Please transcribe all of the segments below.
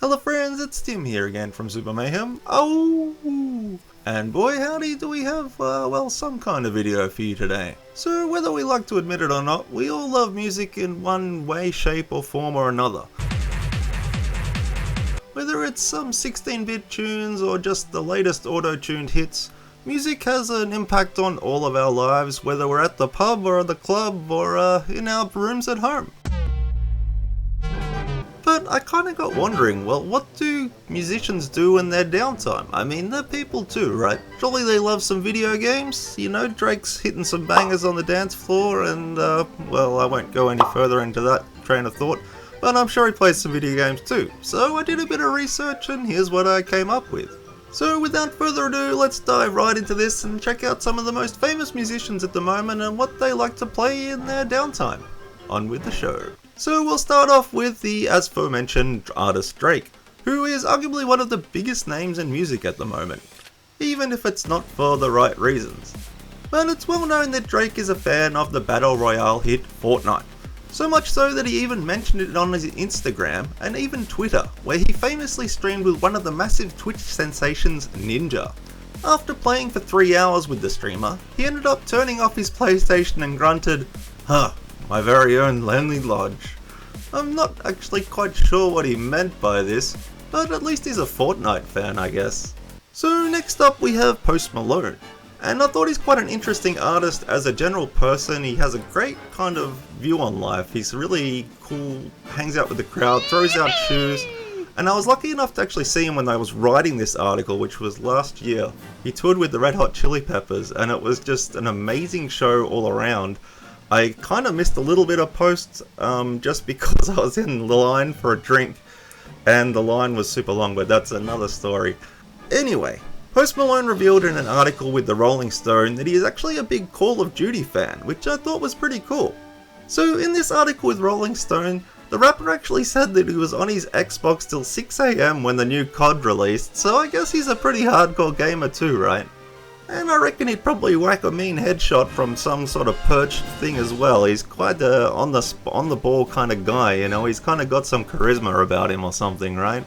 Hello friends, it's Tim here again from Super Mayhem. Oh, and boy howdy do we have, well, some kind of video for you today. So whether we like to admit it or not, we all love music in one way, shape or form or another. Whether it's some 16-bit tunes or just the latest auto-tuned hits, music has an impact on all of our lives, whether we're at the pub or the club or in our rooms at home. But I kinda got wondering, well, what do musicians do in their downtime? I mean, they're people too, right? Surely they love some video games? You know, Drake's hitting some bangers on the dance floor and, well, I won't go any further into that train of thought, but I'm sure he plays some video games too. So I did a bit of research and here's what I came up with. So without further ado, let's dive right into this and check out some of the most famous musicians at the moment and what they like to play in their downtime. On with the show. So we'll start off with the as aforementioned artist Drake, who is arguably one of the biggest names in music at the moment, even if it's not for the right reasons. But it's well known that Drake is a fan of the battle royale hit Fortnite, so much so that he even mentioned it on his Instagram and even Twitter, where he famously streamed with one of the massive Twitch sensations Ninja. After playing for 3 hours with the streamer, he ended up turning off his PlayStation and grunted, "Huh, my very own lonely lodge." I'm not actually quite sure what he meant by this, but at least he's a Fortnite fan, I guess. So next up we have Post Malone, and I thought he's quite an interesting artist as a general person. He has a great kind of view on life. He's really cool, hangs out with the crowd, throws out shoes, and I was lucky enough to actually see him when I was writing this article, which was last year. He toured with the Red Hot Chili Peppers, and it was just an amazing show all around. I kind of missed a little bit of Post just because I was in the line for a drink and the line was super long, but that's another story. Anyway, Post Malone revealed in an article with the Rolling Stone that he is actually a big Call of Duty fan, which I thought was pretty cool. So in this article with Rolling Stone, the rapper actually said that he was on his Xbox till 6 AM when the new COD released, so I guess he's a pretty hardcore gamer too, right? And I reckon he'd probably whack a mean headshot from some sort of perched thing as well. He's quite a on the ball kind of guy, you know, he's kind of got some charisma about him or something, right?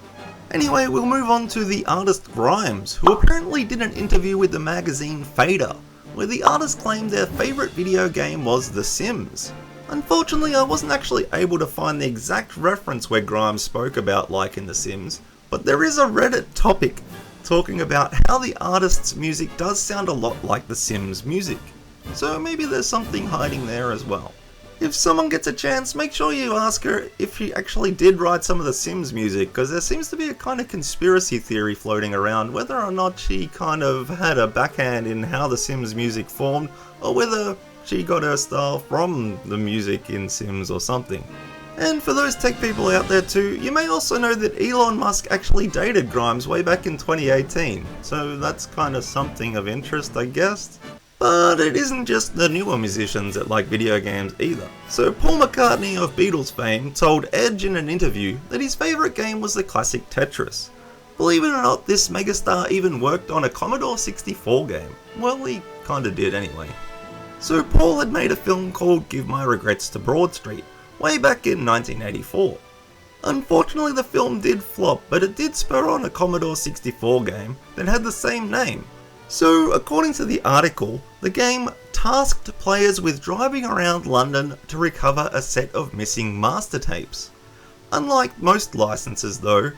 Anyway, we'll move on to the artist Grimes, who apparently did an interview with the magazine Fader, where the artist claimed their favourite video game was The Sims. Unfortunately, I wasn't actually able to find the exact reference where Grimes spoke about liking The Sims, but there is a Reddit topic talking about how the artist's music does sound a lot like The Sims music, so maybe there's something hiding there as well. If someone gets a chance, make sure you ask her if she actually did write some of The Sims music, because there seems to be a kind of conspiracy theory floating around whether or not she kind of had a backhand in how The Sims music formed, or whether she got her style from the music in Sims or something. And for those tech people out there too, you may also know that Elon Musk actually dated Grimes way back in 2018, so that's kind of something of interest, I guess. But it isn't just the newer musicians that like video games either. So Paul McCartney of Beatles fame told Edge in an interview that his favourite game was the classic Tetris. Believe it or not, this megastar even worked on a Commodore 64 game. Well, he kinda did anyway. So Paul had made a film called Give My Regrets to Broad Street, way back in 1984. Unfortunately the film did flop, but it did spur on a Commodore 64 game that had the same name. So according to the article, the game tasked players with driving around London to recover a set of missing master tapes. Unlike most licenses though,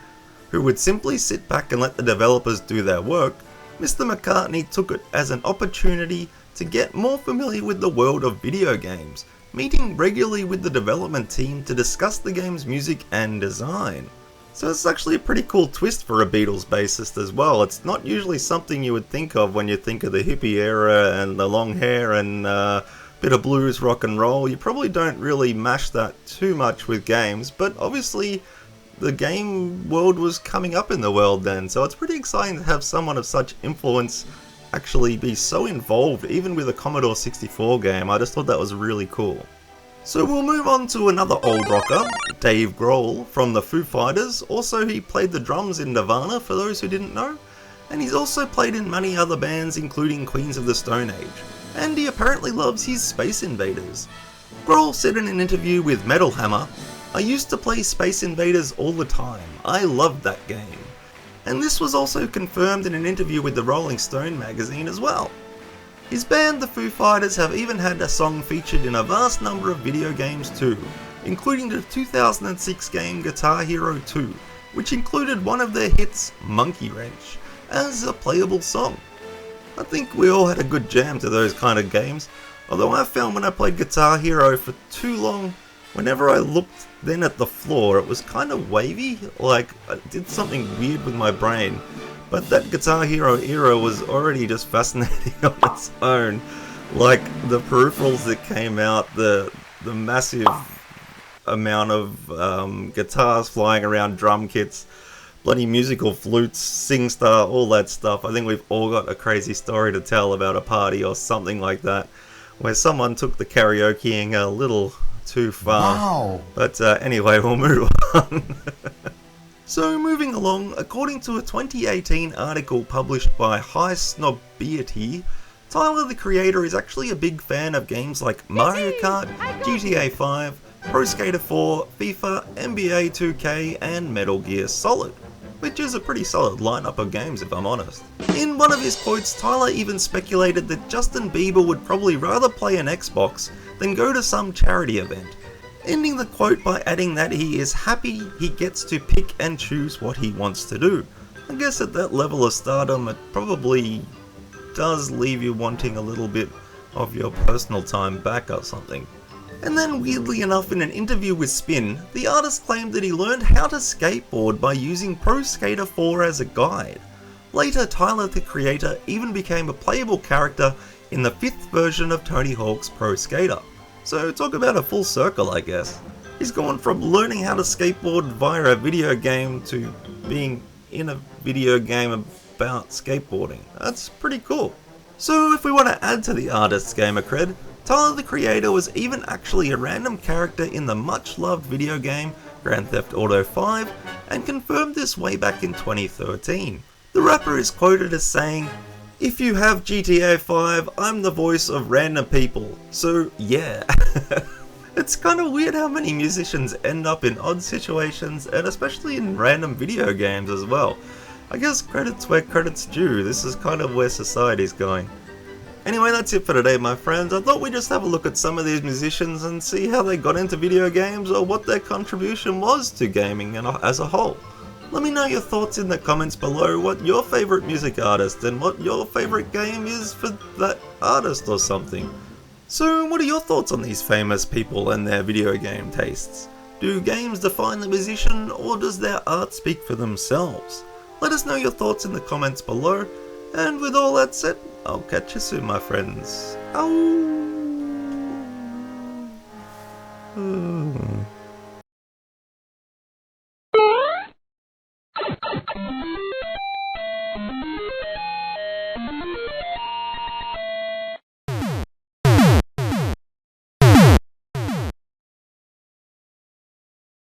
who would simply sit back and let the developers do their work, Mr. McCartney took it as an opportunity to get more familiar with the world of video games, meeting regularly with the development team to discuss the game's music and design. So it's actually a pretty cool twist for a Beatles bassist as well. It's not usually something you would think of when you think of the hippie era and the long hair and a bit of blues rock and roll. You probably don't really mash that too much with games, but obviously the game world was coming up in the world then, so it's pretty exciting to have someone of such influence actually be so involved, even with a Commodore 64 game. I just thought that was really cool. So we'll move on to another old rocker, Dave Grohl from the Foo Fighters. Also he played the drums in Nirvana, for those who didn't know, and he's also played in many other bands including Queens of the Stone Age, and he apparently loves his Space Invaders. Grohl said in an interview with Metal Hammer, I used to play Space Invaders all the time. I loved that game. And this was also confirmed in an interview with the Rolling Stone magazine as well. His band, the Foo Fighters, have even had a song featured in a vast number of video games too, including the 2006 game Guitar Hero 2, which included one of their hits, Monkey Wrench, as a playable song. I think we all had a good jam to those kind of games, although I found when I played Guitar Hero for too long, whenever I looked then at the floor, it was kind of wavy, like I did something weird with my brain. But that Guitar Hero era was already just fascinating on its own. Like the peripherals that came out, the massive amount of guitars flying around, drum kits, bloody musical flutes, SingStar, all that stuff. I think we've all got a crazy story to tell about a party or something like that, where someone took the karaokeing a little too far. Wow. But anyway, we'll move on. So moving along, according to a 2018 article published by High Snobbiety, Tyler the Creator is actually a big fan of games like Mario Kart, GTA 5, Pro Skater 4, FIFA, NBA 2K and Metal Gear Solid, which is a pretty solid lineup of games if I'm honest. In one of his quotes, Tyler even speculated that Justin Bieber would probably rather play an Xbox than go to some charity event, ending the quote by adding that he is happy he gets to pick and choose what he wants to do. I guess at that level of stardom it probably does leave you wanting a little bit of your personal time back or something. And then weirdly enough, in an interview with Spin, the artist claimed that he learned how to skateboard by using Pro Skater 4 as a guide. Later, Tyler the Creator even became a playable character in the 5th version of Tony Hawk's Pro Skater. So talk about a full circle, I guess. He's gone from learning how to skateboard via a video game to being in a video game about skateboarding. That's pretty cool. So if we want to add to the artist's gamer cred, Tyler the Creator was even actually a random character in the much loved video game Grand Theft Auto 5 and confirmed this way back in 2013. The rapper is quoted as saying, "If you have GTA 5, I'm the voice of random people, so yeah." It's kind of weird how many musicians end up in odd situations, and especially in random video games as well. I guess credit's where credit's due, this is kind of where society's going. Anyway, that's it for today my friends. I thought we'd just have a look at some of these musicians and see how they got into video games or what their contribution was to gaming as a whole. Let me know your thoughts in the comments below, what your favourite music artist and what your favourite game is for that artist or something. So what are your thoughts on these famous people and their video game tastes? Do games define the musician or does their art speak for themselves? Let us know your thoughts in the comments below, and with all that said, I'll catch you soon my friends. Ow.